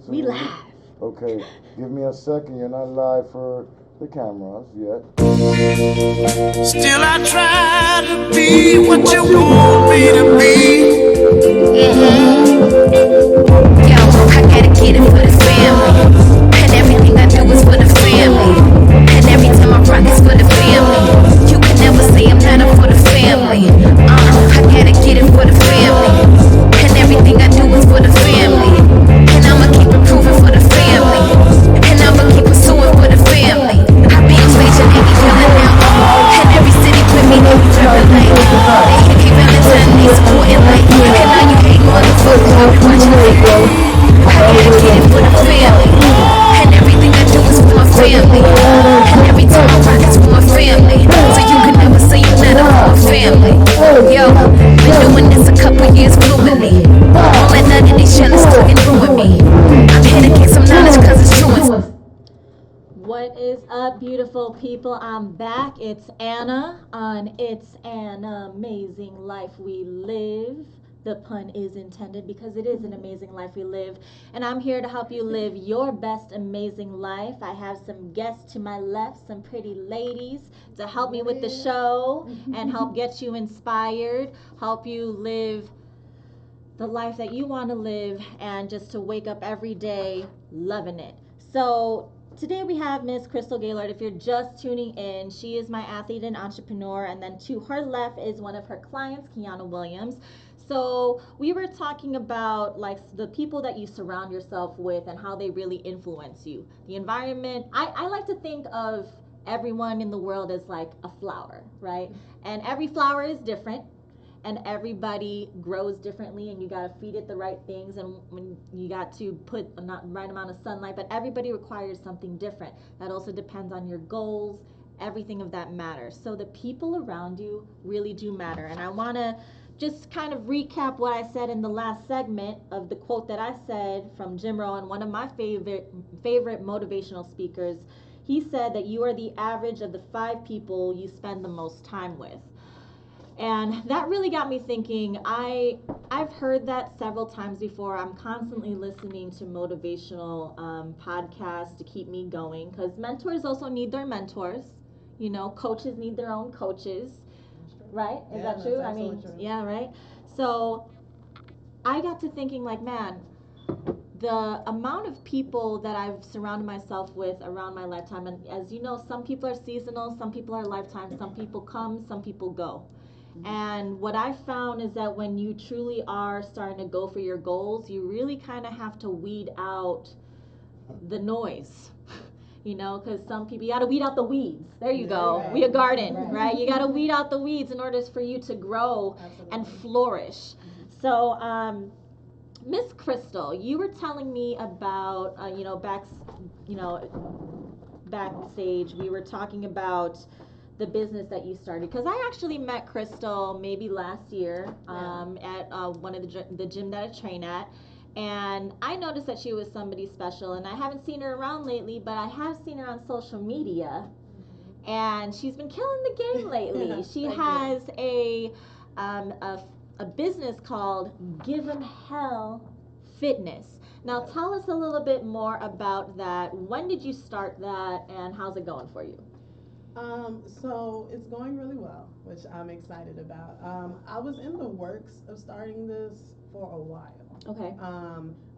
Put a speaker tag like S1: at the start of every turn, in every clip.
S1: We live.
S2: Okay, give me a second. You're not live for the cameras yet.
S3: Still I try to be what you want me to be.
S4: Yo, I gotta get it for the family. And everything I do is for the family. And every time I rock it's for the family. You can never say I'm not up for the family. I gotta get it for the family. And everything I do is for the family. And I'ma keep improving for the family. And I'ma keep pursuing for the family. I be on stage and they be yelling out. And every city with me, they be feeling like. They hit me Valentine, they supporting like. And now you hate motherfucker, I be watching video. I gotta get it for the family. And everything I do is for my family. And every time I rock it's for my family. So you can never say you're not up for my family. Yo, been doing this a couple years fluently. All that none of these shellers talking through with me. I'm here to get some knowledge cause it's true and
S1: What is up, beautiful people? I'm back. It's Anna on It's an Amazing Life We Live. The pun is intended because it is an amazing life we live. And I'm here to help you live your best amazing life. I have some guests to my left, some pretty ladies to help me with the show and help get you inspired, help you live the life that you want to live, and just to wake up every day loving it. So today we have Miss Crystal Gaylord. If you're just tuning in, she is my athlete and entrepreneur, and then to her left is one of her clients, Kiana Williams. So we were talking about like the people that you surround yourself with and how they really influence you. The environment. I like to think of everyone in the world as like a flower, right? And every flower is different, and everybody grows differently, and you got to feed it the right things, and when you got to put a not right amount of sunlight, but everybody requires something different. That also depends on your goals, everything of that matters. So the people around you really do matter. And I want to just kind of recap what I said in the last segment of the quote that I said from Jim Rohn, one of my favorite motivational speakers. He said that you are the average of the 5 people you spend the most time with. And that really got me thinking. I've heard that several times before. I'm constantly listening to motivational podcasts to keep me going, because mentors also need their mentors. You know, coaches need their own coaches, right? Is that true? I mean, true. Yeah, right. So I got to thinking, like, man, the amount of people that I've surrounded myself with around my lifetime, and as you know, some people are seasonal, some people are lifetime, some people come, some people go. And what I found is that when you truly are starting to go for your goals, you really kind of have to weed out the noise. You know, because some people, you got to weed out the weeds. There you go. Right. We a garden, right? You got to weed out the weeds in order for you to grow and flourish. So, Miss Crystal, you were telling me about, you know, backstage, we were talking about the business that you started, because I actually met Crystal maybe last year at one of the gym that I train at, and I noticed that she was somebody special, and I haven't seen her around lately, but I have seen her on social media, and she's been killing the game lately. She has um, a a business called Give 'em Hell Fitness. Now tell us a little bit more about that. When did you start that, and how's it going for you?
S5: So it's going really well, which I'm excited about. I was in the works of starting this for a while.
S1: Okay.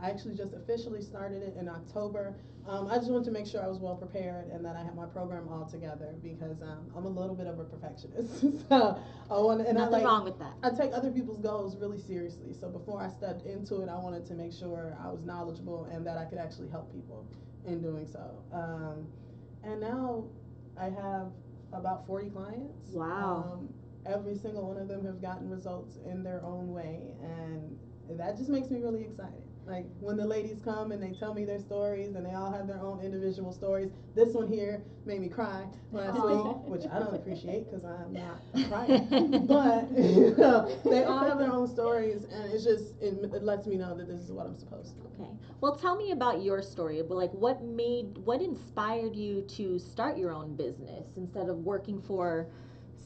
S5: I actually just officially started it in October. I just wanted to make sure I was well prepared and that I had my program all together, because I'm a little bit of a perfectionist. So I want to, and
S1: Nothing wrong with that.
S5: I take other people's goals really seriously. So before I stepped into it, I wanted to make sure I was knowledgeable and that I could actually help people in doing so. And now I have about 40 clients.
S1: Wow.
S5: Every single one of them have gotten results in their own way, and that just makes me really excited. Like when the ladies come and they tell me their stories, and they all have their own individual stories. This one here made me cry last week, which I don't appreciate because I'm not crying. But you know, they all have their own stories, and it lets me know that this is what I'm supposed to.
S1: Okay. Well, tell me about your story. But like, what inspired you to start your own business instead of working for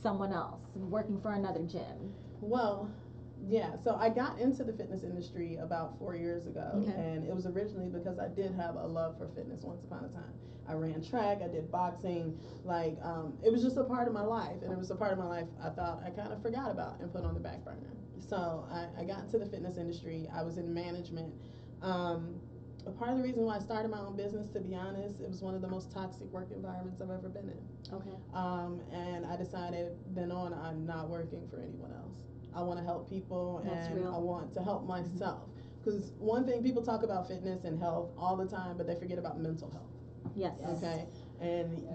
S1: someone else and working for another gym?
S5: Well, Yeah, so I got into the fitness industry about 4 years ago,
S1: Okay.
S5: and it was originally because I did have a love for fitness once upon a time. I ran track, I did boxing, it was just a part of my life, and it was a part of my life I thought I kind of forgot about and put on the back burner. So I got into the fitness industry. I was in management. Um, a part of the reason why I started my own business, to be honest, it was one of the most toxic work environments I've ever been in.
S1: Okay.
S5: And I decided then on I'm not working for anyone else. I want to help people,
S1: That's
S5: and
S1: real.
S5: I want to help myself. Because one thing, people talk about fitness and health all the time, but they forget about mental health.
S1: Yes.
S5: Okay, and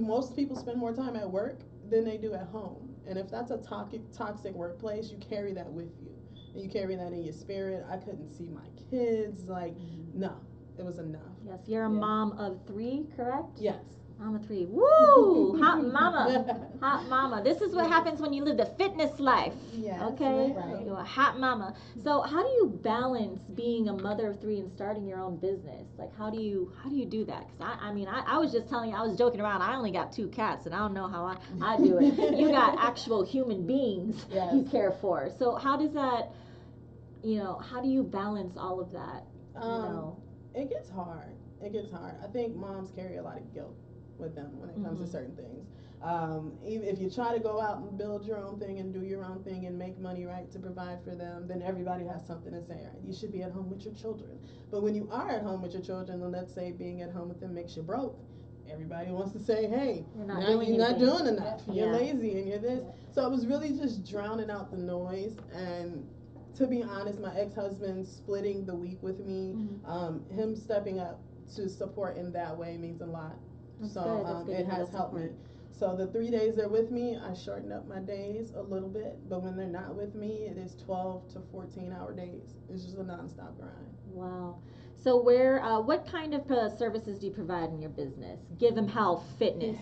S5: most people spend more time at work than they do at home. And if that's a toxic workplace, you carry that with you, and you carry that in your spirit. I couldn't see my kids. No, it was enough.
S1: Yes, you're a
S5: Yeah.
S1: mom of 3, correct?
S5: Yes.
S1: Mom of 3. Woo! Hot mama. Hot mama. This is what happens when you live the fitness life.
S5: Yes,
S1: Okay?
S5: ma'am.
S1: You're a hot mama. So how do you balance being a mother of 3 and starting your own business? Like how do you do that? Because I was just telling you, I was joking around. I only got 2 cats, and I don't know how I do it. You got actual human beings
S5: Yes.
S1: you care for. So how does that, how do you balance all of that?
S5: It gets hard. It gets hard. I think moms carry a lot of guilt with them when it comes to certain things. Even if you try to go out and build your own thing and do your own thing and make money, right, to provide for them, then everybody has something to say, right? You should be at home with your children. But when you are at home with your children, and let's say being at home with them makes you broke, everybody wants to say, hey,
S1: You're not
S5: doing enough.
S1: Yeah.
S5: You're lazy and you're this. So it was really just drowning out the noise. And to be honest, my ex-husband splitting the week with me, him stepping up to support in that way means a lot.
S1: That's
S5: So
S1: good.
S5: it has helped me. So the 3 days they're with me, I shorten up my days a little bit. But when they're not with me, it is 12 to 14-hour days. It's just a nonstop grind.
S1: Wow. So what kind of services do you provide in your business? Give them health, fitness.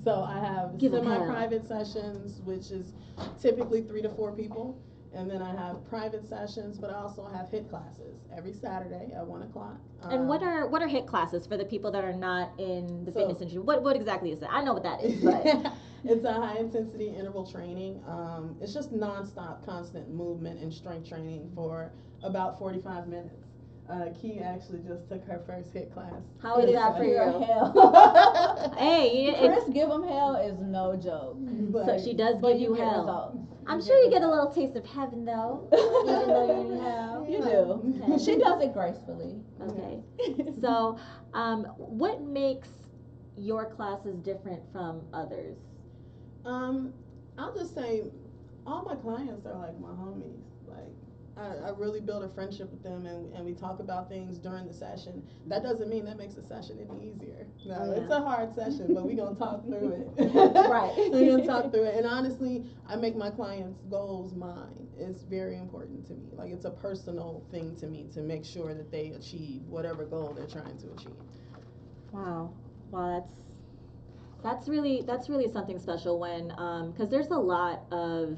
S5: So I have semi-private sessions, which is typically 3 to 4 people. And then I have private sessions, but I also have HIIT classes every Saturday at 1 o'clock.
S1: And what are HIIT classes for the people that are not in the fitness industry? What exactly is that? I know what that is, but
S5: it's a high intensity interval training. It's just nonstop, constant movement and strength training for about 45 minutes. Key actually just took her first HIIT class.
S1: How is that for you?
S6: Hell.
S1: Hey,
S6: Chris give them hell is no joke.
S1: So she does give you
S6: get
S1: hell.
S6: results.
S1: I'm sure you get a little taste of heaven though, even though you're in hell.
S6: You do.
S1: Okay.
S6: She does it gracefully.
S1: Okay. So, what makes your classes different from others?
S5: I'll just say, all my clients are like my homies. I really build a friendship with them, and we talk about things during the session. That doesn't mean that makes the session any easier. No, it's a hard session, but we're going to talk through it.
S1: Right.
S5: We're going to talk through it. And honestly, I make my clients' goals mine. It's very important to me. It's a personal thing to me to make sure that they achieve whatever goal they're trying to achieve.
S1: Wow. That's really something special when because there's a lot of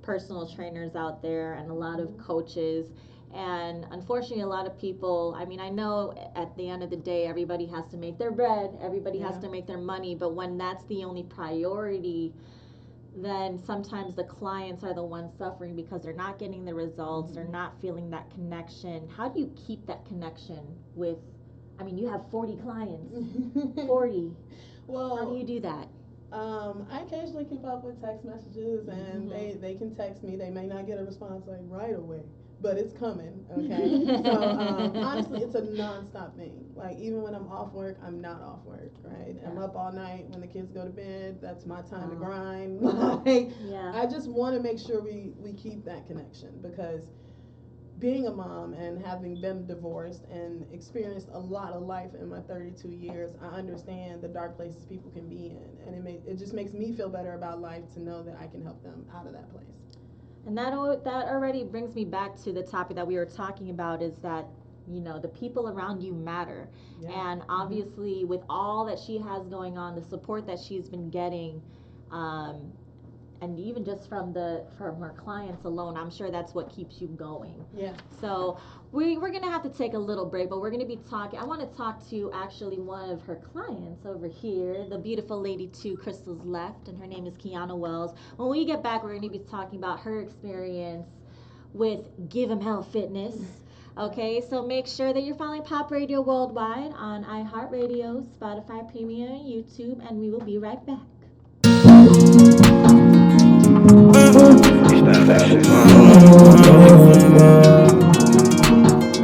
S1: personal trainers out there and a lot of coaches, and unfortunately a lot of people, I know at the end of the day everybody has to make their bread, everybody has to make their money, but when that's the only priority, then sometimes the clients are the ones suffering because they're not getting the results, they're not feeling that connection. How do you keep that connection with, you have 40 clients, 40.
S5: Well,
S1: how do you do that?
S5: I occasionally keep up with text messages, and they can text me. They may not get a response right away, but it's coming, okay? So honestly, it's a nonstop thing. Even when I'm off work, I'm not off work, right? I'm up all night. When the kids go to bed, that's my time to grind. I just want to make sure we keep that connection, because being a mom and having been divorced and experienced a lot of life in my 32 years, I understand the dark places people can be in, and it just makes me feel better about life to know that I can help them out of that place.
S1: And that already brings me back to the topic that we were talking about, is that the people around you matter. And obviously with all that she has going on, the support that she's been getting, and even just from her clients alone, I'm sure that's what keeps you going.
S5: Yeah.
S1: So we're going to have to take a little break, but we're going to be talking. I want to talk to actually one of her clients over here, the beautiful lady to Crystal's left, and her name is Kiana Wells. When we get back, we're going to be talking about her experience with Give 'em Hell Fitness. Okay, so make sure that you're following Pop Radio Worldwide on iHeartRadio, Spotify Premium, YouTube, and we will be right back.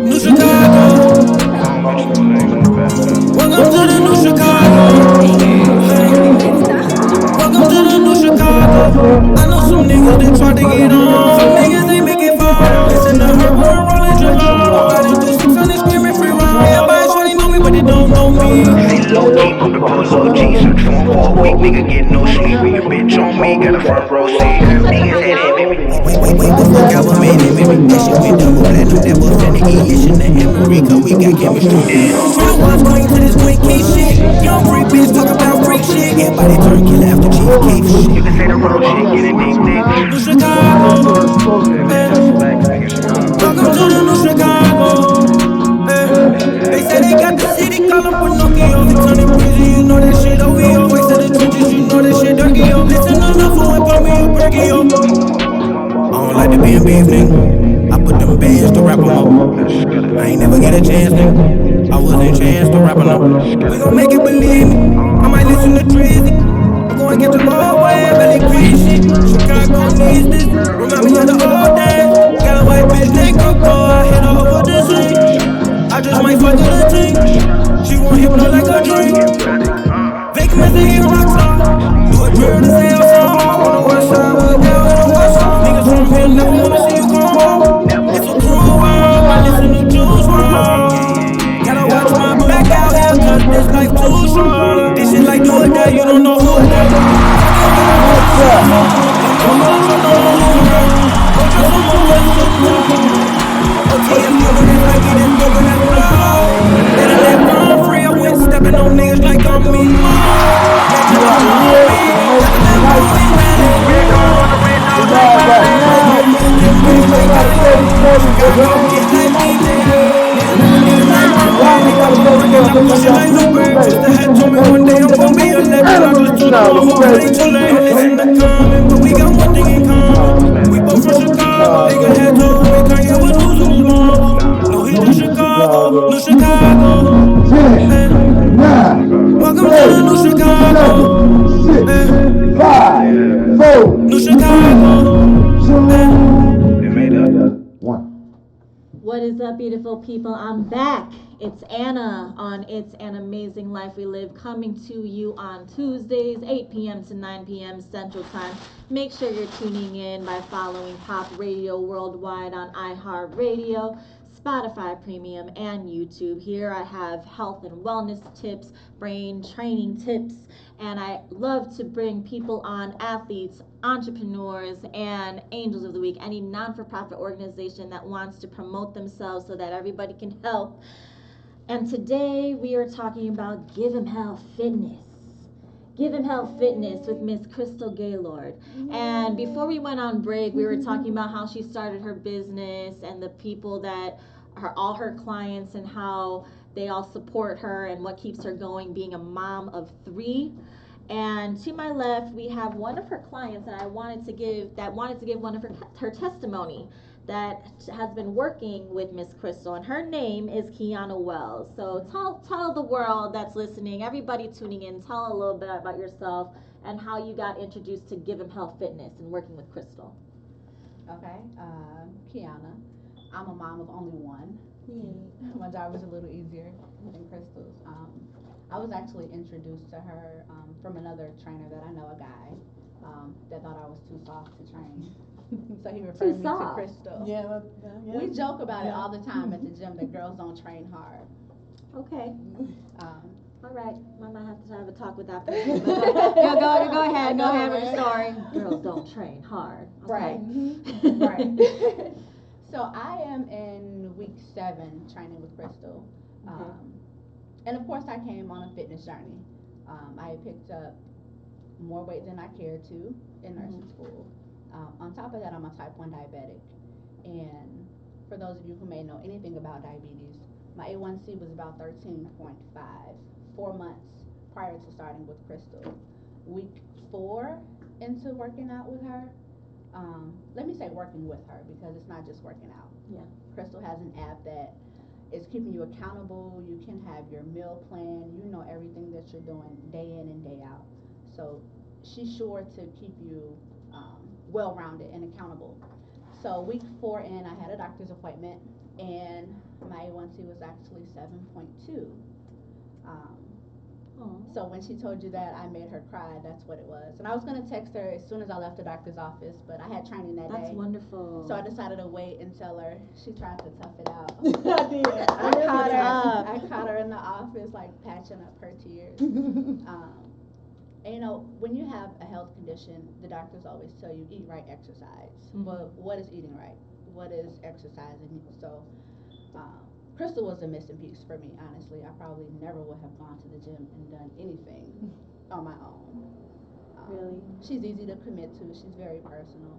S3: New Chicago. Welcome to the New Chicago. Welcome to the New Chicago. I know some niggas that tried to get on. Some niggas ain't make it far. Listen to her, we're rolling July. Riding through 600 screaming free ride. Everybody trying to know me, but they don't know me.
S7: See low key, put the polo G. Search for him for a week, nigga get no sleep. When your bitch on me, got a front row seat. Niggas had it, baby.
S3: Wait before government and baby. That shit went double platinum. That was in the elision. The America, we got chemistry. Real ones going to this quick key shit. Young freak bitch talk about freak shit. Everybody turn killer after cheesecake shit.
S7: You can say the road shit, get it deep, nigga.
S3: New Chicago. Welcome to the New Chicago. They say they got the city call up Pinocchio. They turn it crazy, you know that shit OVO. Way to the trenches, you know that shit dirty, yo. Listen to the phone and put me a perky, yo. I don't like to be in beef, nigga. I put them bands to rap 'em up. I ain't never get a chance, nigga. I wasn't chance to rap 'em up. We gon' make it, believe me. I might listen to Drizzy. I'm gonna get the old way, really crazy shit. Chicago needs this. Remind me of the old days. Got a white bitch named Coco. I hit her over the scene. I just might fuck with a team. She want hypno like a dream. Vacant as a rock star. Do a drill to say I'm song. On the west side, we're down on the west side. Niggas from here never wanna see you come home. It's a cruel world, I listen to Juice WRLD. Gotta watch my back out here, cause this life too short. This shit like do or die, you don't know who it is. Stepping on niggas like I'm me. We got one thing in common. We both from Chicago. Nigga had told me Kanye was losing his mom. No, he just Chicago, New Chicago. Welcome to the New Chicago. New Chicago.
S1: What is up, beautiful people? I'm back. It's Anna on It's an Amazing Life We Live, coming to you on Tuesdays, 8 p.m. to 9 p.m. Central Time. Make sure you're tuning in by following Pop Radio Worldwide on iHeartRadio, Spotify Premium, and YouTube. Here I have health and wellness tips, brain training tips, and I love to bring people on, athletes, entrepreneurs, and angels of the week, any non-for-profit organization that wants to promote themselves so that everybody can help. And today we are talking about Give 'em Hell Fitness. Give 'em Hell Fitness with Miss Crystal Gaylord. And before we went on break, we were talking about how she started her business and the people that are all her clients and how they all support her and what keeps her going, being a mom of 3. And to my left, we have one of her clients that wanted to give one of her testimony that has been working with Miss Crystal, and her name is Kiana Wells. So tell the world that's listening, everybody tuning in, tell a little bit about yourself and how you got introduced to Give 'em Hell Fitness and working with Crystal.
S6: Okay, Kiana. I'm a mom of only one. My job is a little easier than Crystal's. I was actually introduced to her from another trainer that I know, a guy that thought I was too soft to train. So he referred me to Crystal.
S5: Yeah.
S6: We joke about it all the time at the gym that girls don't train hard.
S1: Okay.
S6: Um,
S1: All right. I might have to have a talk with that person. Go ahead. Go ahead with your story. Girls don't train hard. Okay.
S6: Right. So I am in week 7 training with Crystal. And of course I came on a fitness journey. I had picked up more weight than I cared to in nursing school. On top of that, I'm a type 1 diabetic. And for those of you who may know anything about diabetes, my A1C was about 13.5, 4 months prior to starting with Crystal. Week 4 into working out with her, let me say working with her, because it's not just working out.
S1: Yeah.
S6: Crystal has an app that is keeping you accountable. You can have your meal plan. You know everything that you're doing day in and day out. So she's sure to keep you well-rounded and accountable. So week 4 in, I had a doctor's appointment, and my A1C was actually 7.2. Um, So when she told you that, I made her cry. That's what it was. And I was gonna text her as soon as I left the doctor's office, but I had training that day.
S1: That's wonderful.
S6: So I decided to wait and tell her. She tried to tough it out.
S5: I did.
S6: I caught her in the office, like patching up her tears. And you know, when you have a health condition, the doctors always tell you eat right, exercise. But what is eating right? What is exercising? So Crystal was a missing piece for me, honestly. I probably never would have gone to the gym and done anything on my own.
S1: Really?
S6: She's easy to commit to. She's very personal.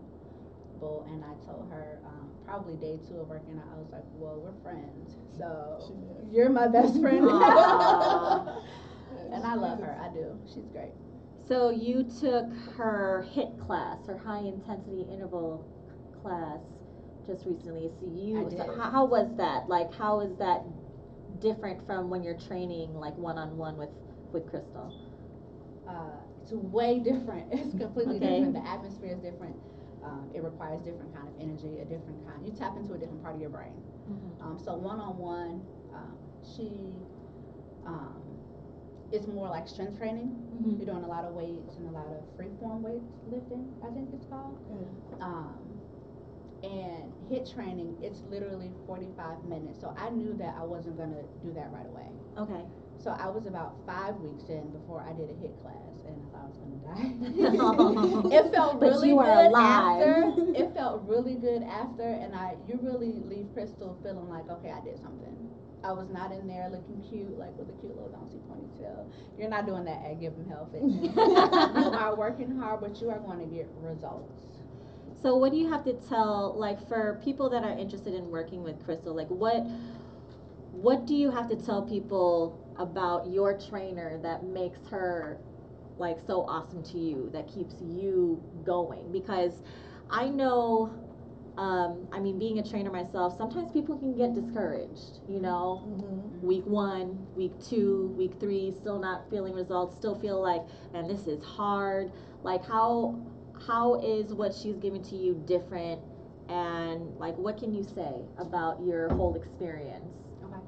S6: And I told her probably day 2 of working out, I was like, well, we're friends. So you're my best friend. And I love her. I do. She's great.
S1: So you took her HIIT class, her high intensity interval class, just recently. So how was that? Like, how is that different from when you're training like one-on-one with Crystal?
S6: It's way different. It's completely different. The atmosphere is different. It requires different kind of energy, a different kind. You tap into a different part of your brain. So one-on-one, she it's more like strength training. You're doing a lot of weights and a lot of freeform weight lifting, I think it's called. And HIIT training, it's literally 45 minutes. So I knew that I wasn't going to do that right away.
S1: Okay.
S6: So I was about 5 weeks in before I did a HIIT class, and I thought I was going to die. It felt really good after. It felt really good after, and you really leave Crystal feeling like, okay, I did something. I was not in there looking cute, like with a cute little bouncy ponytail. You're not doing that at Give 'em Hell Fitness. You are working hard, but you are going to get results.
S1: So what do you have to tell, like, for people that are interested in working with Crystal, like what do you have to tell people about your trainer that makes her like so awesome to you, that keeps you going? Because I know, I mean, being a trainer myself, sometimes people can get discouraged, you know, week 1, week 2, week 3, still not feeling results, still feel like, man, this is hard. Like, how is what she's giving to you different, and like what can you say about your whole experience?
S6: Okay.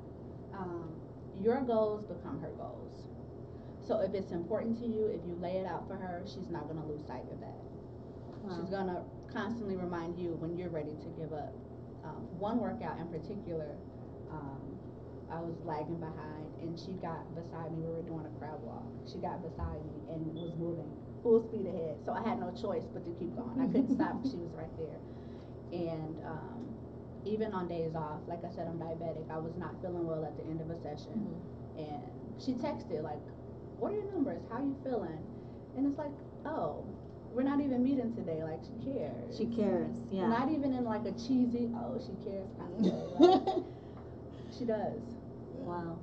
S6: Your goals become her goals. So if it's important to you, if you lay it out for her, she's not going to lose sight of that. She's going to constantly remind you when you're ready to give up. One workout in particular, I was lagging behind, and she got beside me. We were doing a crab walk. She got beside me and was moving full speed ahead. So I had no choice but to keep going. I couldn't stop. She was right there. And even on days off, like I said, I'm diabetic. I was not feeling well at the end of a session. And she texted, like, what are your numbers? How are you feeling? And it's like, oh, we're not even meeting today. Like, she cares.
S1: She cares, yeah.
S6: Not even in like a cheesy, oh, she cares kind of way. Like, she does.
S1: Wow.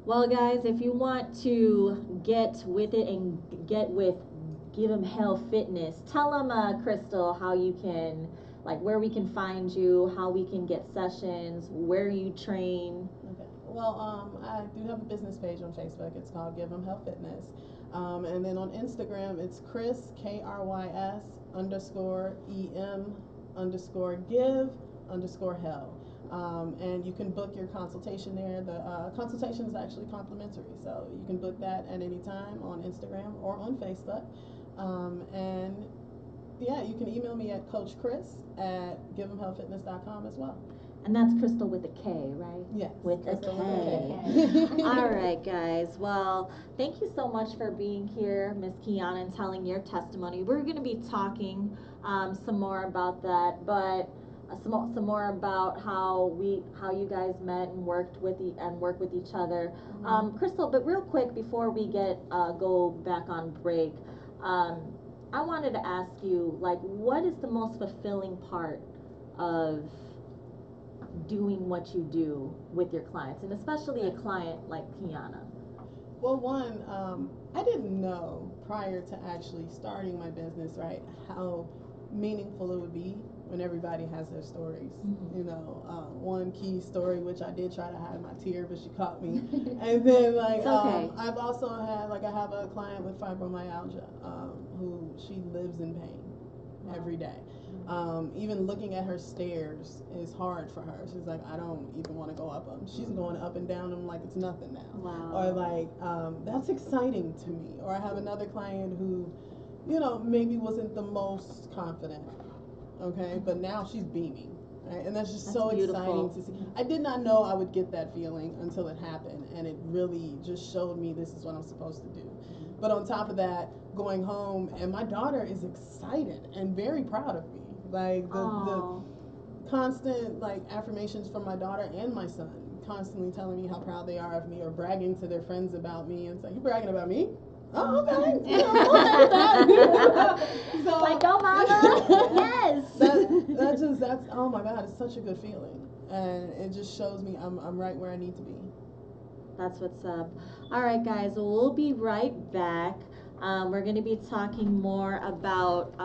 S1: Well, guys, if you want to get with it and get with Give 'em Hell Fitness, tell them, Crystal, how you can, like, where we can find you, how we can get sessions, where you train.
S5: Okay. Well, I do have a business page on Facebook. It's called Give 'em Hell Fitness. And then on Instagram, it's Chris, KRYS _EM_give_hell. And you can book your consultation there. The consultation is actually complimentary, so you can book that at any time on Instagram or on Facebook. And yeah, you can email me at Coach Chris at giveemhellfitness.com as well.
S1: And that's Crystal with a K, right?
S5: Yes.
S1: With a K. All right, guys. Well, thank you so much for being here, Miss Kiana, and telling your testimony. We're going to be talking some more about that, but some more about how you guys met and work with each other. Crystal, but real quick before we go back on break, I wanted to ask you, like, what is the most fulfilling part of doing what you do with your clients, and especially a client like Kiana?
S5: Well, one, I didn't know prior to actually starting my business, right, how meaningful it would be when everybody has their stories. You know, one key story which I did try to hide my tear, but she caught me. And then like
S1: It's okay.
S5: I've also had I have a client with fibromyalgia who she lives in pain every day. Even looking at her stairs is hard for her. She's like, I don't even want to go up them. She's going up and down them like it's nothing now.
S1: Wow.
S5: Or like, that's exciting to me. Or I have another client who, you know, maybe wasn't the most confident, okay, but now she's beaming. Right? And that's just so
S1: beautiful.
S5: exciting to see. I did not know I would get that feeling until it happened, and it really just showed me this is what I'm supposed to do. But on top of that, going home, and my daughter is excited and very proud of me. Like the constant like affirmations from my daughter and my son, constantly telling me how proud they are of me or bragging to their friends about me. And it's like, you bragging about me? Oh, okay. So,
S1: like, go, mama. Yes.
S5: That's oh my God, it's such a good feeling, and it just shows me I'm right where I need to be.
S1: That's what's up. All right, guys, we'll be right back. We're going to be talking more about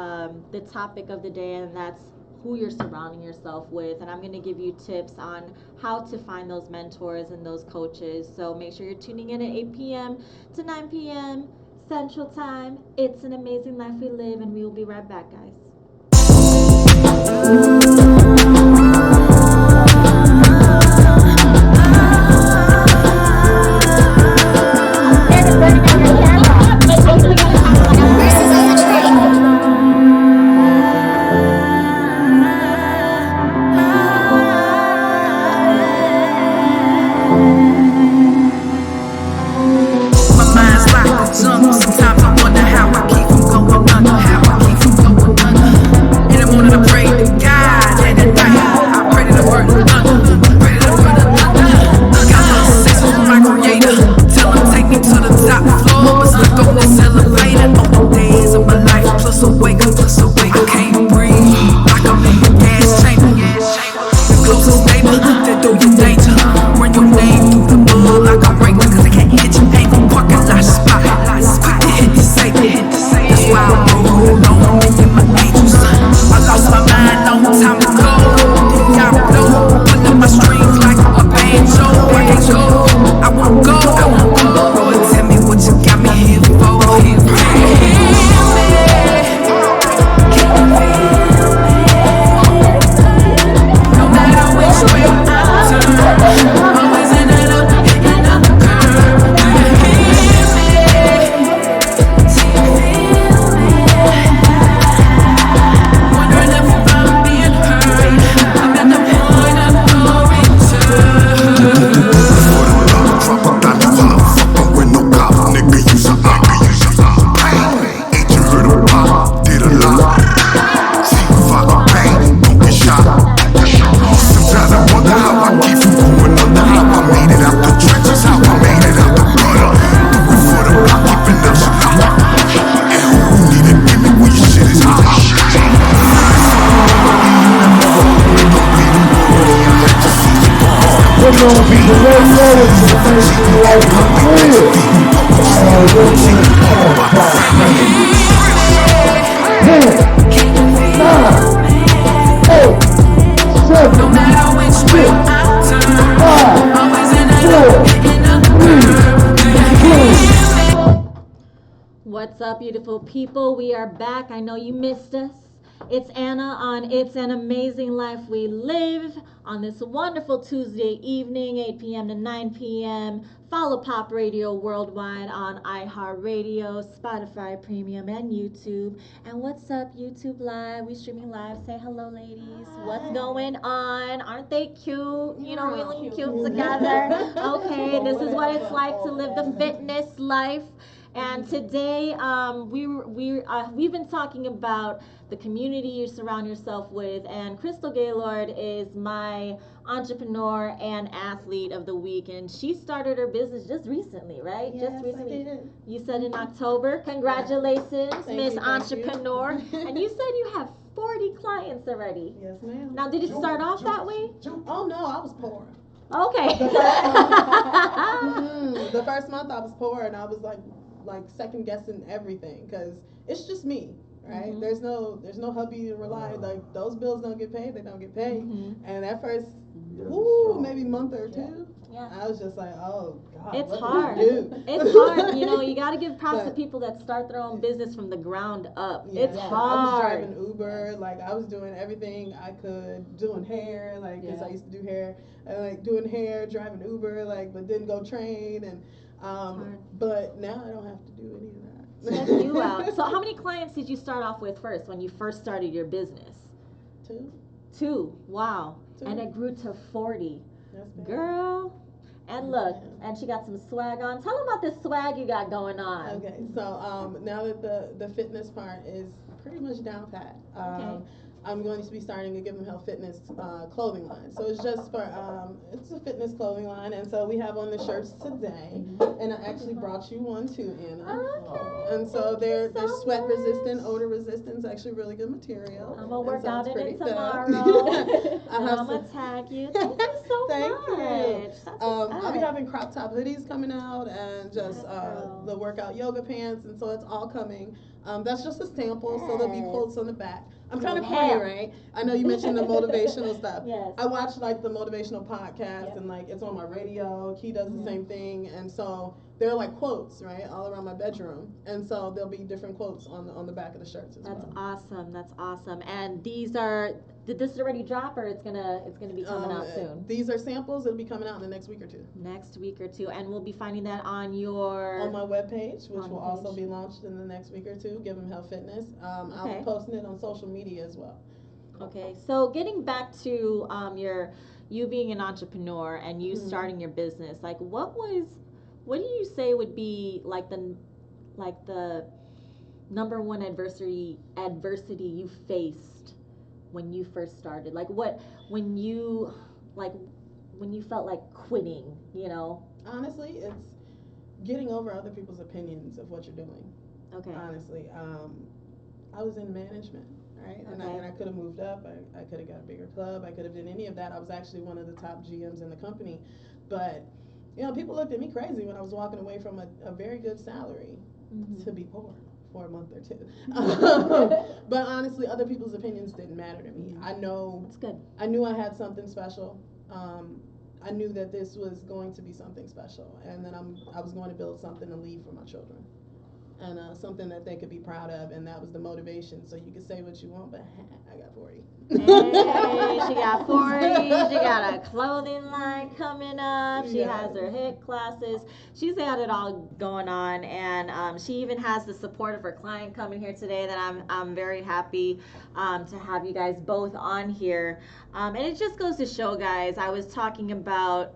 S1: the topic of the day, and that's who you're surrounding yourself with. And I'm going to give you tips on how to find those mentors and those coaches. So make sure you're tuning in at 8 p.m. to 9 p.m. Central Time. It's an amazing life we live, and we will be right back, guys.
S3: Sometimes I wonder how I keep from going under, how I keep from going under. In the morning I pray to God, and at night I pray to the word of thunder, pray to the word of thunder. Got love sex with my creator, tell him take me to the top floor, let's look on this elevator. On the days of my life, plus a wake up, can't breathe, like I'm in the gas chamber. The closest neighbor, that do you danger, run your name through the mud like a regular, cause they can't hit you, ain't no parking lot spot. Quick to hit the safe, that's why I hold on in my angels. I lost my mind long time ago. Y'all know, pulling my strings like a banjo. I can't go, I won't go. Lord, tell me what you got me here for. Can you feel me? No matter which way I turn, always ended up hitting up the curb. Can you hear me? Wondering if I'm being heard. I'm at the point of no return.
S8: Drop a dime, you hot, fucking with no cop, nigga, use a op. Ain't you heard of pop? Did a lot. T5 bang, don't get shot. Sometimes I wonder how I keep from going under. How I made it out the trenches, how I made it out the gutter. Do it for the block, keeping up shit hot. And who need a gimmick when your shit is hot?
S2: We're gonna be the radio with the amazing life we live.
S3: No matter which way I turn, always ended up hitting up the curb.
S1: What's up, beautiful people? We are back. I know you missed us. It's Anna on It's an Amazing Life We Live on this wonderful Tuesday evening, 8 p.m. to 9 p.m. Follow Pop Radio worldwide on iHeartRadio, Spotify Premium, and YouTube. And what's up, YouTube Live? We streaming live. Say hello, ladies. Hi. What's going on? Aren't they cute? You know, we look cute together. Okay, this is what it's like to live the fitness life. And today, we've been talking about the community you surround yourself with, and Crystal Gaylord is my entrepreneur and athlete of the week, and she started her business just recently, right?
S5: Yes,
S1: just recently.
S5: I did.
S1: You said in October. Congratulations, Miss Entrepreneur. And you said you have 40 clients already.
S5: Yes, ma'am.
S1: Now, did it start off that way?
S5: Oh no, I was poor.
S1: Okay.
S5: The first month I was poor, and I was like second guessing everything because it's just me, right?
S1: Mhm.
S5: There's no hubby to rely. Like those bills don't get paid, they don't get paid. And at first, maybe month or two,
S1: Yeah.
S5: I was just like, oh God,
S1: It's
S5: what
S1: hard.
S5: did I do?
S1: It's hard. You know, you got to give props to
S5: But-
S1: people that start their own business from the ground up.
S5: Yeah,
S1: It's
S5: I was
S1: hard.
S5: driving Uber, like I was doing everything I could, doing hair, like because I used to do hair, and like doing hair, driving Uber, like but didn't go train, and but now I don't have to do any of that.
S1: Check you out. So, how many clients did you start off with first when you first started your business? Two. Wow.
S5: Two.
S1: And it grew to 40.
S5: That's bad.
S1: Girl. And look, and she got some swag on. Tell them about this swag you got going on.
S5: Okay, so now that the fitness part is pretty much down pat, I'm going to be starting a Give 'em Health Fitness clothing line. So it's just for it's a fitness clothing line, and so we have on the shirts today, and I actually brought you one too, Anna.
S1: Okay.
S5: And so they're
S1: so
S5: sweat
S1: much.
S5: resistant, odor resistant. It's actually really good material.
S1: I'm gonna work
S5: And so
S1: out
S5: it's
S1: in it
S5: pretty
S1: tomorrow.
S5: tough.
S1: And I'm gonna tag you. Thank you so
S5: Thank
S1: much.
S5: you.
S1: That's
S5: I'll be having crop top hoodies coming out, and just
S1: girl.
S5: the workout yoga pants, and so it's all coming. That's just a sample, so there'll be quotes on the back. I'm kind of corny, right? I know you mentioned the motivational stuff.
S1: Yes.
S5: I watch like the motivational podcast, and like it's on my radio. He does the same thing, and so they're like quotes, right, all around my bedroom, and so there'll be different quotes on the back of the shirts as
S1: That's
S5: well.
S1: awesome. That's awesome. And these are, did this already drop, or it's gonna be coming out soon?
S5: These are samples. It'll be coming out in the next week or two.
S1: Next week or two, and we'll be finding that on your
S5: On my webpage, which
S1: On
S5: will
S1: the
S5: also
S1: page.
S5: be launched in the next week or two. Give 'em Health Fitness. I'll
S1: Okay.
S5: be posting it on social media as well.
S1: Okay, so getting back to you being an entrepreneur and you starting your business, like what do you say would be like the number one adversity you faced when you first started? Like when you felt like quitting, you know?
S5: Honestly, it's getting over other people's opinions of what you're doing.
S1: Okay.
S5: Honestly, I was in management, right? And I could have moved up. I could have got a bigger club. I could have done any of that. I was actually one of the top GMs in the company. But, you know, people looked at me crazy when I was walking away from a very good salary to be poor for a month or two. But honestly, other people's opinions didn't matter to me. I know.
S1: That's good.
S5: I knew I had something special. I knew that this was going to be something special, and then I was going to build something to leave for my children, and something that they could be proud of, and that was the motivation. So you can say what you want, but I got 40.
S1: Hey, she got 40. She got a clothing line coming up. She has her HIT classes. She's got it all going on, and she even has the support of her client coming here today. That I'm very happy to have you guys both on here. And it just goes to show, guys. I was talking about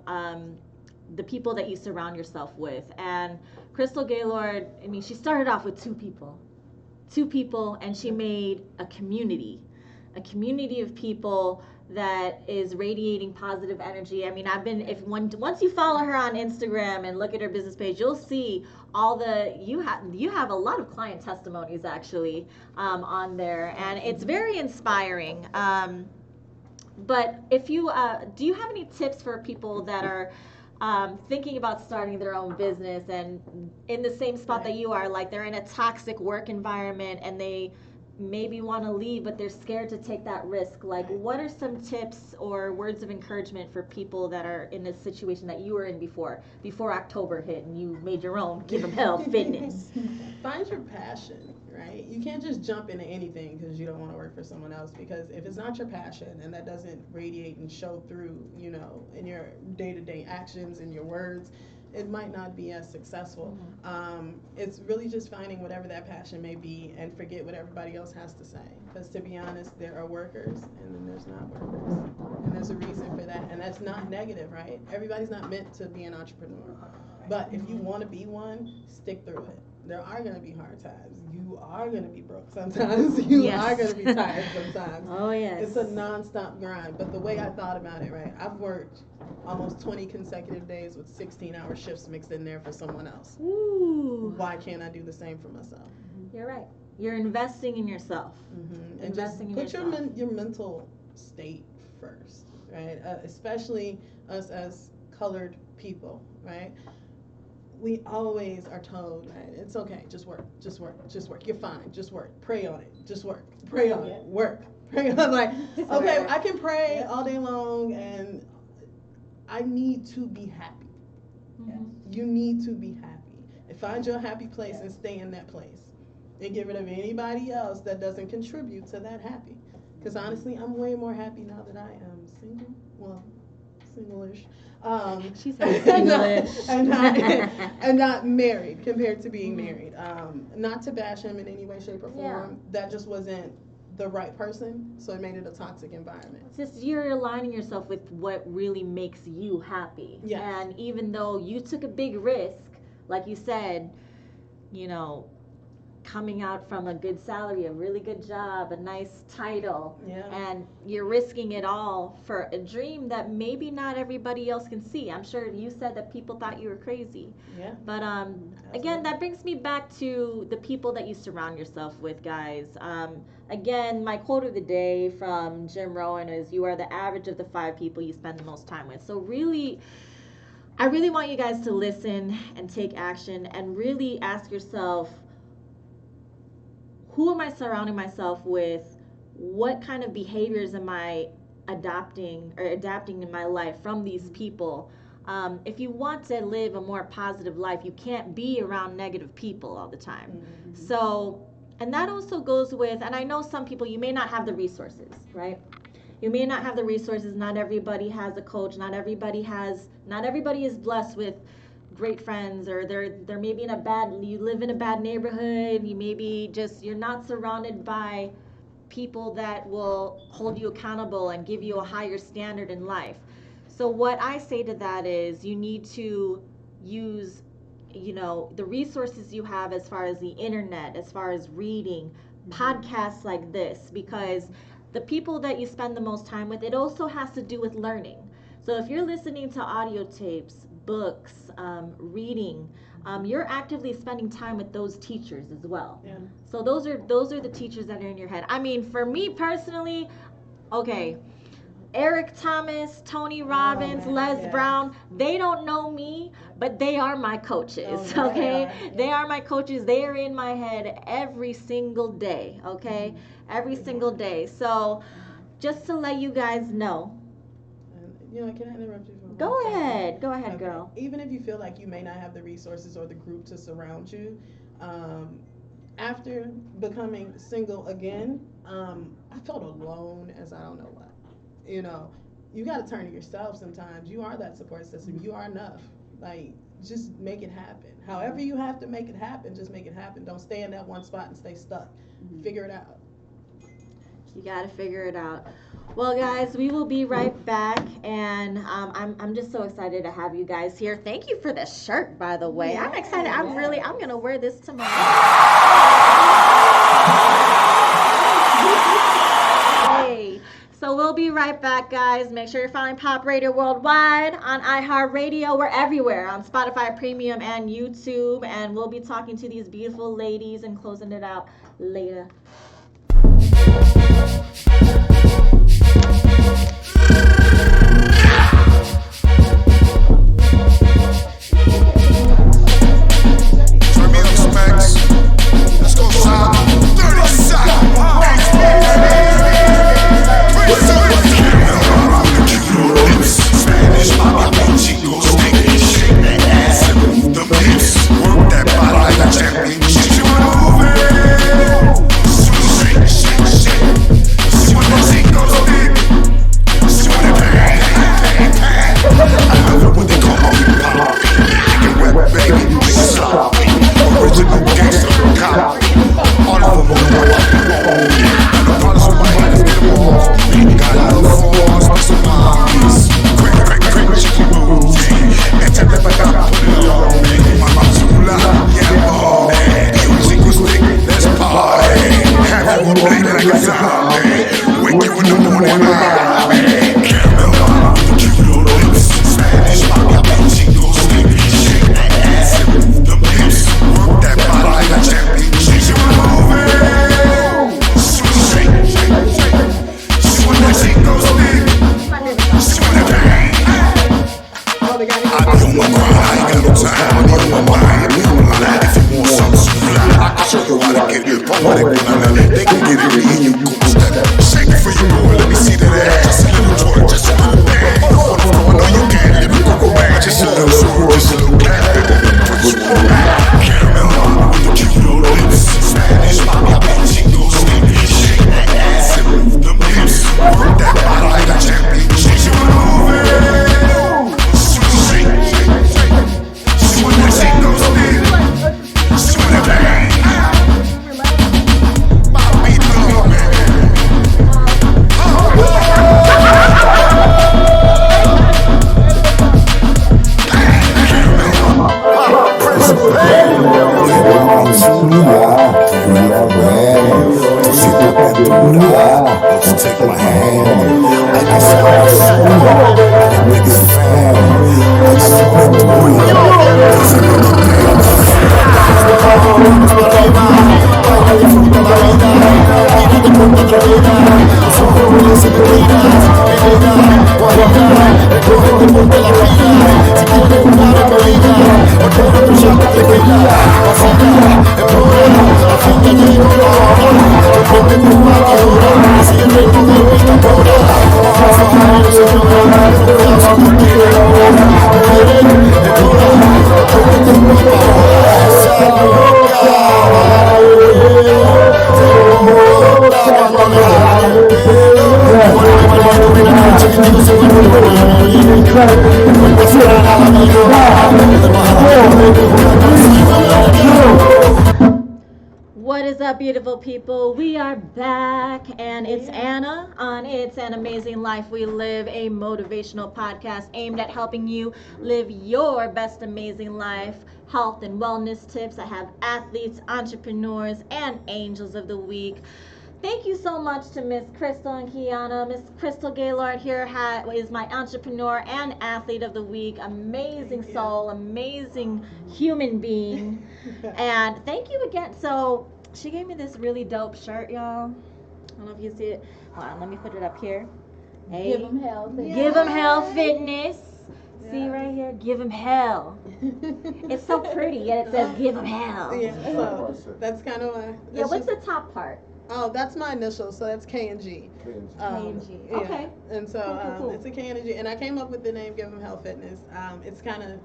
S1: the people that you surround yourself with, and Crystal Gaylord. I mean, she started off with two people, and she made a community of people that is radiating positive energy. I mean, once you follow her on Instagram and look at her business page, you'll see all you have a lot of client testimonies actually on there, and it's very inspiring. But if you do you have any tips for people that are thinking about starting their own business and in the same spot that you are, like they're in a toxic work environment and they maybe want to leave, but they're scared to take that risk? Like, what are some tips or words of encouragement for people that are in a situation that you were in before October hit and you made your own Give 'em Health Fitness?
S5: Find your passion, right? You can't just jump into anything because you don't want to work for someone else, because if it's not your passion and that doesn't radiate and show through, you know, in your day-to-day actions and your words, it might not be as successful. It's really just finding whatever that passion may be and forget what everybody else has to say. Because to be honest, there are workers and then there's not workers. And there's a reason for that. And that's not negative, right? Everybody's not meant to be an entrepreneur. But if you want to be one, stick through it. There are going to be hard times. You are going to be broke sometimes. You are going to be tired sometimes.
S1: Oh, yes.
S5: It's a nonstop grind. But the way I thought about it, right, I've worked almost 20 consecutive days with 16-hour shifts mixed in there for someone else.
S1: Ooh.
S5: Why can't I do the same for myself?
S1: You're right. You're investing in yourself.
S5: And just put your mental state first, right? Especially us as colored people, right? we always are told, right, it's okay, just work, just work, just work. You're fine, just work. Pray on it, just work. Pray on it, work. Pray on like, okay, I can pray all day long, and I need to be happy. You need to be happy. And find your happy place and stay in that place. And get rid of anybody else that doesn't contribute to that happy. Because honestly, I'm way more happy now that I am single. Well, single-ish.
S1: She's single-ish.
S5: and not married compared to being married. Not to bash him in any way, shape, or form.
S1: Yeah.
S5: That just wasn't the right person, so it made it a toxic environment.
S1: It's just you're aligning yourself with what really makes you happy.
S5: Yes.
S1: And even though you took a big risk, like you said, you know, coming out from a good salary, a really good job, a nice title, and you're risking it all for a dream that maybe not everybody else can see. I'm sure you said that people thought you were crazy.
S5: Yeah.
S1: But again, that brings me back to the people that you surround yourself with, guys. Again, my quote of the day from Jim Rohn is, "You are the average of the 5 people you spend the most time with." So really, I really want you guys to listen and take action and really ask yourself, who am I surrounding myself with? What kind of behaviors am I adapting in my life from these people? If you want to live a more positive life, you can't be around negative people all the time. So, and that also goes with, and I know some people, you may not have the resources, right? You may not have the resources. Not everybody has a coach. Not everybody is blessed with great friends, or they're maybe you live in a bad neighborhood, you're not surrounded by people that will hold you accountable and give you a higher standard in life. So what I say to that is, you need to use, the resources you have as far as the internet, as far as reading, podcasts like this, because the people that you spend the most time with, it also has to do with learning. So if you're listening to audio tapes, books, reading, you're actively spending time with those teachers as well.
S5: Yeah.
S1: So those are the teachers that are in your head. I mean, for me personally, okay, Eric Thomas, Tony Robbins, Les Brown, they don't know me, but they are my coaches, okay? They are my coaches. They are in my head every single day, okay? Every single day. So just to let you guys know.
S5: Can I interrupt you for a moment?
S1: Go ahead, girl.
S5: Even if you feel like you may not have the resources or the group to surround you, after becoming single again, I felt alone as I don't know what. You got to turn to yourself sometimes. You are that support system. You are enough. Like, just make it happen. However you have to make it happen, just make it happen. Don't stay in that one spot and stay stuck. Figure it out.
S1: You got to figure it out. Well, guys, we will be right back, and I'm just so excited to have you guys here. Thank you for the shirt, by the way. I'm excited. I'm gonna wear this tomorrow. Hey, so we'll be right back, guys. Make sure you're following Pop Radio Worldwide on iHeartRadio. We're everywhere on Spotify Premium and YouTube, and we'll be talking to these beautiful ladies and closing it out later.
S8: Turn me up the specs. Let's go, son. 30 Spanish, Chico, stick and shake that ass and move them hips. Work that body like a champion. She wanna move it. Shake, shake, shake. She wanna Chico stick. She wanna bang, bang, bang. I love it when they call me pop. Make it wet, baby, make it sloppy. Original gangster cop. All of them on the way. And the brothers on my head is getting warm. Got love for us, but some mommies. Quick, chicken moves. And tell them I gotta put it on me. My Mazula, yeah, oh, man. You Chico stick, let's party. Have you playing like a zombie? Wake you in the morning, man. Caramel, cute little lips. Spanish, Chico stick. Shake that ass and move them hips. Work that body like a champion. Won't you take my hand? I guess I niggas fan. I just wanna do it. Doesn't really
S1: What is up, beautiful people? We are back, and it's Anna on It's an Amazing Life We Live, a motivational podcast aimed at helping you live your best amazing life. Health and wellness tips. I have athletes, entrepreneurs, and angels of the week. Thank you so much to Miss Crystal and Kiana. Miss Crystal Gaylord here is my entrepreneur and athlete of the week. Amazing soul, amazing human being. And thank you again. So she gave me this really dope shirt, y'all. I don't know if you see it. Hold on, let me put it up here. Hey,
S6: Give them hell.
S1: Give 'em hell fitness. See right here, give 'em hell. It's so pretty, yet it says give 'em hell.
S5: Yeah, so that's kind of my.
S1: Yeah, what's the top part?
S5: Oh, that's my initials, so that's K and G.
S1: K&G.
S5: Yeah.
S1: Okay.
S5: And so
S1: Cool.
S5: it's a K and a G, and I came up with the name Give 'em Hell Fitness. It's kind of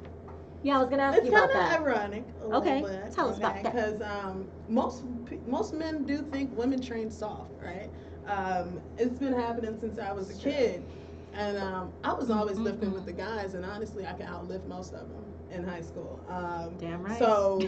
S1: Yeah, I was gonna ask you about that.
S5: ironic.
S1: Okay, tell us about that.
S5: Because most men do think women train soft, right? It's been happening since I was a kid, and I was always lifting with the guys, and honestly, I could outlift most of them in high school.
S1: Damn right.
S5: So,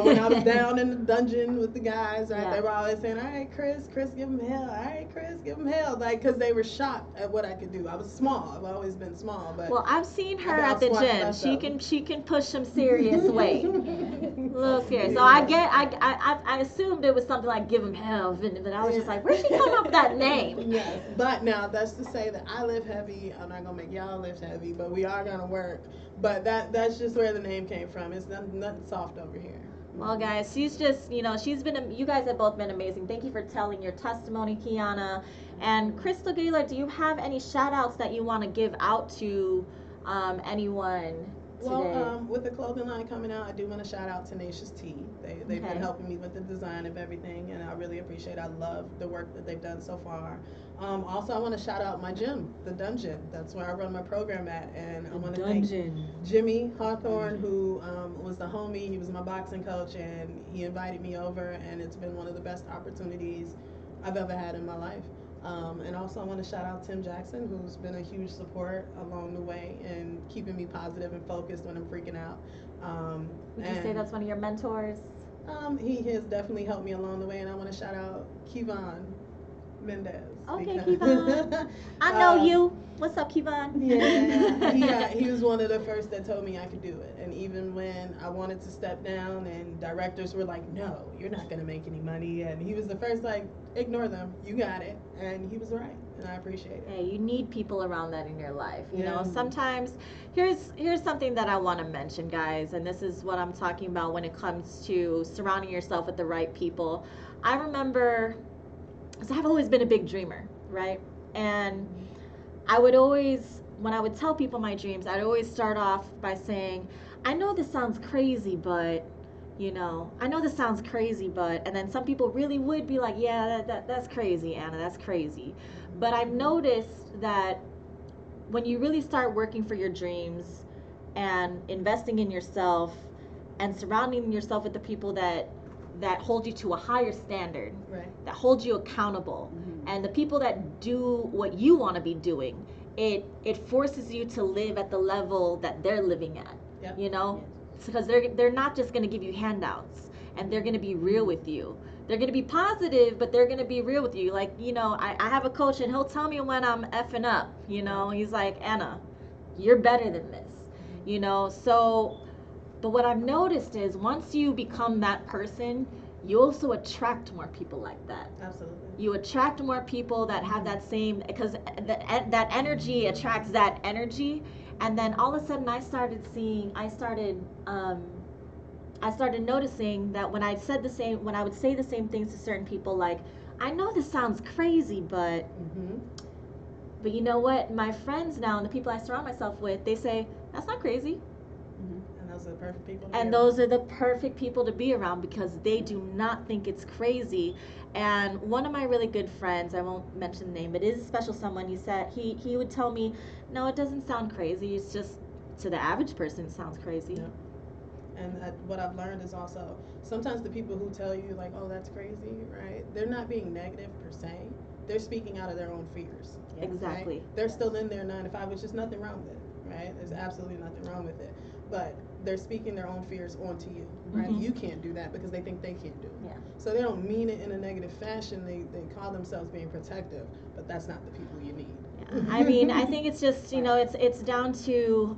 S5: when I was down in the dungeon with the guys, right,
S1: Yeah.
S5: they were always saying, all right, Chris, give him hell. All right, Chris, give him hell. Like, because they were shocked at what I could do. I was small. I've always been small. But
S1: Well, I've seen her
S5: I
S1: at the
S5: outsquat
S1: gym.
S5: myself.
S1: She can push some serious weight. A little serious. So I assumed it was something like give him hell, but I was just like, where'd she come up with that name?
S5: Yes, but now that's to say that I lift heavy. I'm not gonna make y'all lift heavy, but we are gonna work. But that's just where the name came from. It's nothing soft over here.
S1: Well, guys, she's just, she's been, you guys have both been amazing. Thank you for telling your testimony, Kiana. And Crystal Gaylor, do you have any shout outs that you want to give out to anyone today?
S5: Well, with the clothing line coming out, I do want to shout out Tenacious T. They've
S1: Okay.
S5: been helping me with the design of everything, and I really appreciate it. I love the work that they've done so far. Also, I want to shout out my gym, The Dungeon. That's where I run my program at, and I want to thank Jimmy Hawthorne, who was the homie. He was my boxing coach, and he invited me over, and it's been one of the best opportunities I've ever had in my life. And also, I want to shout out Tim Jackson, who's been a huge support along the way and keeping me positive and focused when I'm freaking out.
S1: Would you say that's one of your mentors?
S5: He has definitely helped me along the way, and I want to shout out Kevon Mendez.
S1: Okay,
S5: because-
S1: Kevon. I know you. What's up, Kevon?
S5: Yeah, he was one of the first that told me I could do it. And even when I wanted to step down and directors were like, no, you're not going to make any money. And he was the first, like, ignore them. You got it. And he was right. And I appreciate it.
S1: Hey, you need people around that in your life. You know,
S5: Yeah.
S1: sometimes here's something that I want to mention, guys, and this is what I'm talking about when it comes to surrounding yourself with the right people. I remember, because I've always been a big dreamer, right? And I would always, when I would tell people my dreams, I'd always start off by saying, I know this sounds crazy, but I know this sounds crazy, but, and then some people really would be like, yeah, that's crazy, Anna, that's crazy. But I've noticed that when you really start working for your dreams and investing in yourself and surrounding yourself with the people that hold you to a higher standard,
S5: Right.
S1: that hold you accountable, and the people that do what you want to be doing, it forces you to live at the level that they're living at.
S5: Yep.
S1: Because they're not just going to give you handouts, and they're going to be real with you. They're going to be positive, but they're going to be real with you. Like, I have a coach, and he'll tell me when I'm effing up. He's like, Anna, you're better than this. So, but what I've noticed is once you become that person, you also attract more people like that.
S5: Absolutely.
S1: You attract more people that have that same, because that energy attracts that energy. And then all of a sudden I started noticing that when I would say the same things to certain people, like, I know this sounds crazy, but you know what? My friends now and the people I surround myself with, they say, that's not crazy.
S5: And those are the perfect people.
S1: And those are the perfect people to be around because they do not think it's crazy. And one of my really good friends, I won't mention the name, but it is a special someone. He said he would tell me, no, it doesn't sound crazy. It's just, to the average person, it sounds crazy.
S5: Yep. And what I've learned is also, sometimes the people who tell you, like, oh, that's crazy, right? They're not being negative per se. They're speaking out of their own fears.
S1: Exactly.
S5: Right? They're still in their 9 to 5, which is nothing wrong with it, right? There's absolutely nothing wrong with it. But they're speaking their own fears onto you, right? You can't do that because they think they can't do it.
S1: Yeah.
S5: So they don't mean it in a negative fashion. They call themselves being protective, but that's not the people you need.
S1: I mean, I think it's just, it's down to,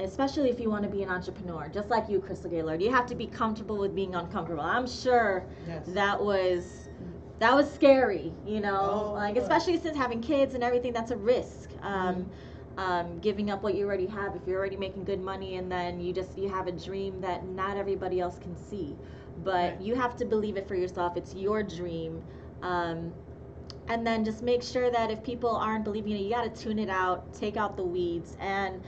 S1: especially if you want to be an entrepreneur, just like you, Crystal Gaylord, you have to be comfortable with being uncomfortable. I'm sure that was scary, especially since having kids and everything, that's a risk. Giving up what you already have, if you're already making good money, and then you have a dream that not everybody else can see, but you have to believe it for yourself. It's your dream. And then just make sure that if people aren't believing it, you got to tune it out, take out the weeds. And,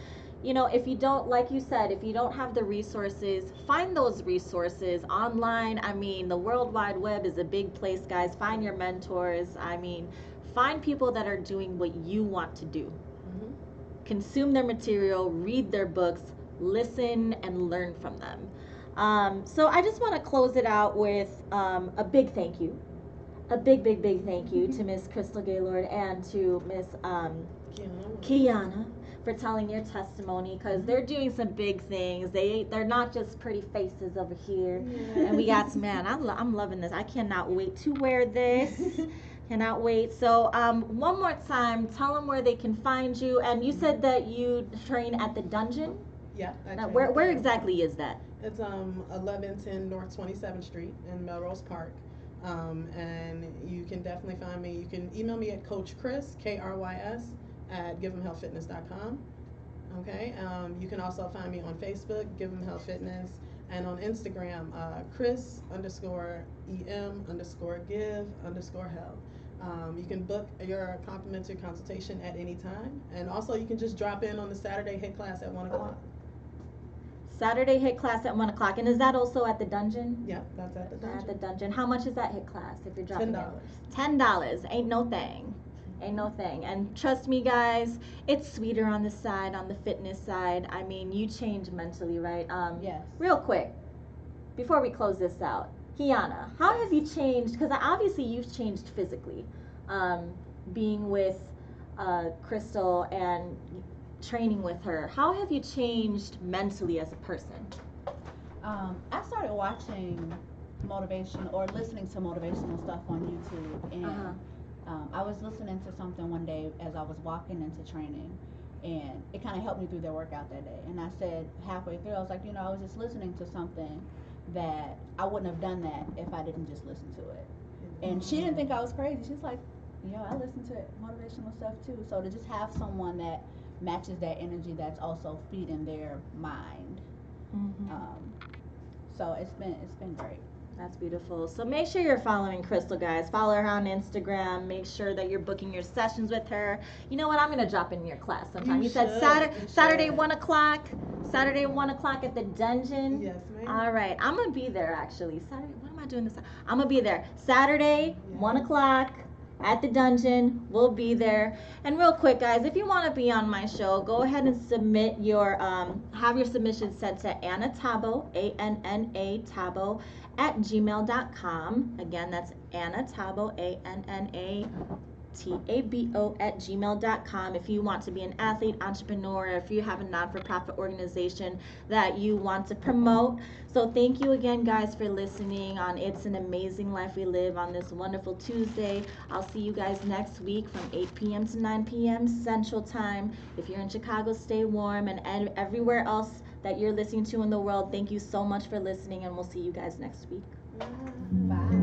S1: if you don't, like you said, if you don't have the resources, find those resources online. The World Wide Web is a big place, guys. Find your mentors. Find people that are doing what you want to do. Consume their material, read their books, listen, and learn from them. So I just want to close it out with a big thank you. A big thank you to Miss Crystal Gaylord and to Miss Kiana for telling your testimony, because they're doing some big things. They're not just pretty faces over here. And we got, man, I'm loving this. I cannot wait to wear this. Cannot wait. So one more time, tell them where they can find you. And you said that you train at the Dungeon?
S5: Yeah.
S1: Now, where exactly is that?
S5: It's 1110 North 27th Street in Melrose Park. And you can definitely find me. You can email me at Coach Chris, Krys, at GiveHemHealthFitness.com. Okay. You can also find me on Facebook, Give 'em Health Fitness, and on Instagram, Chris_EM_give_health. You can book your complimentary consultation at any time, and also you can just drop in on the Saturday HIT class at 1 o'clock.
S1: Saturday HIT class at 1 o'clock, and is that also at the Dungeon?
S5: Yeah, that's at the Dungeon.
S1: At the Dungeon. How much is that HIT class if you're dropping
S5: $10.
S1: $10. Ain't no thing. Ain't no thing. And trust me, guys, it's sweeter on the side, on the fitness side. You change mentally, right?
S6: Yes.
S1: Real quick, before we close this out, Kiana, how have you changed? Because obviously you've changed physically, being with Crystal and training with her. How have you changed mentally as a person?
S6: I started watching motivation or listening to motivational stuff on YouTube, and I was listening to something one day as I was walking into training, and it kind of helped me through their workout that day. And I said halfway through, I was like, I was just listening to something that I wouldn't have done that if I didn't just listen to it. And she didn't think I was crazy. She's like, I listen to motivational stuff too. So to just have someone that matches that energy, that's also feeding their mind. So it's been great.
S1: That's beautiful. So make sure you're following Crystal, guys. Follow her on Instagram. Make sure that you're booking your sessions with her. You know what? I'm gonna drop in your class sometime. You said Saturday 1 o'clock. Saturday 1 o'clock at the Dungeon.
S5: Yes, ma'am.
S1: All right. I'm gonna be there actually. Saturday. What am I doing this? I'm gonna be there Saturday 1 o'clock. At the Dungeon. We'll be there. And real quick, guys, if you want to be on my show, go ahead and submit your have your submission sent to Anna Tabo, ANNA Tabo @gmail.com. Again, that's Anna Tabo, ANNA TABO@gmail.com. If you want to be an athlete, entrepreneur, if you have a non-for-profit organization that you want to promote. So thank you again, guys, for listening on It's an Amazing Life We Live on this wonderful Tuesday. I'll see you guys next week from 8 p.m. to 9 p.m. Central Time. If you're in Chicago, stay warm, and everywhere else that you're listening to in the world, thank you so much for listening, and we'll see you guys next week.
S6: Bye.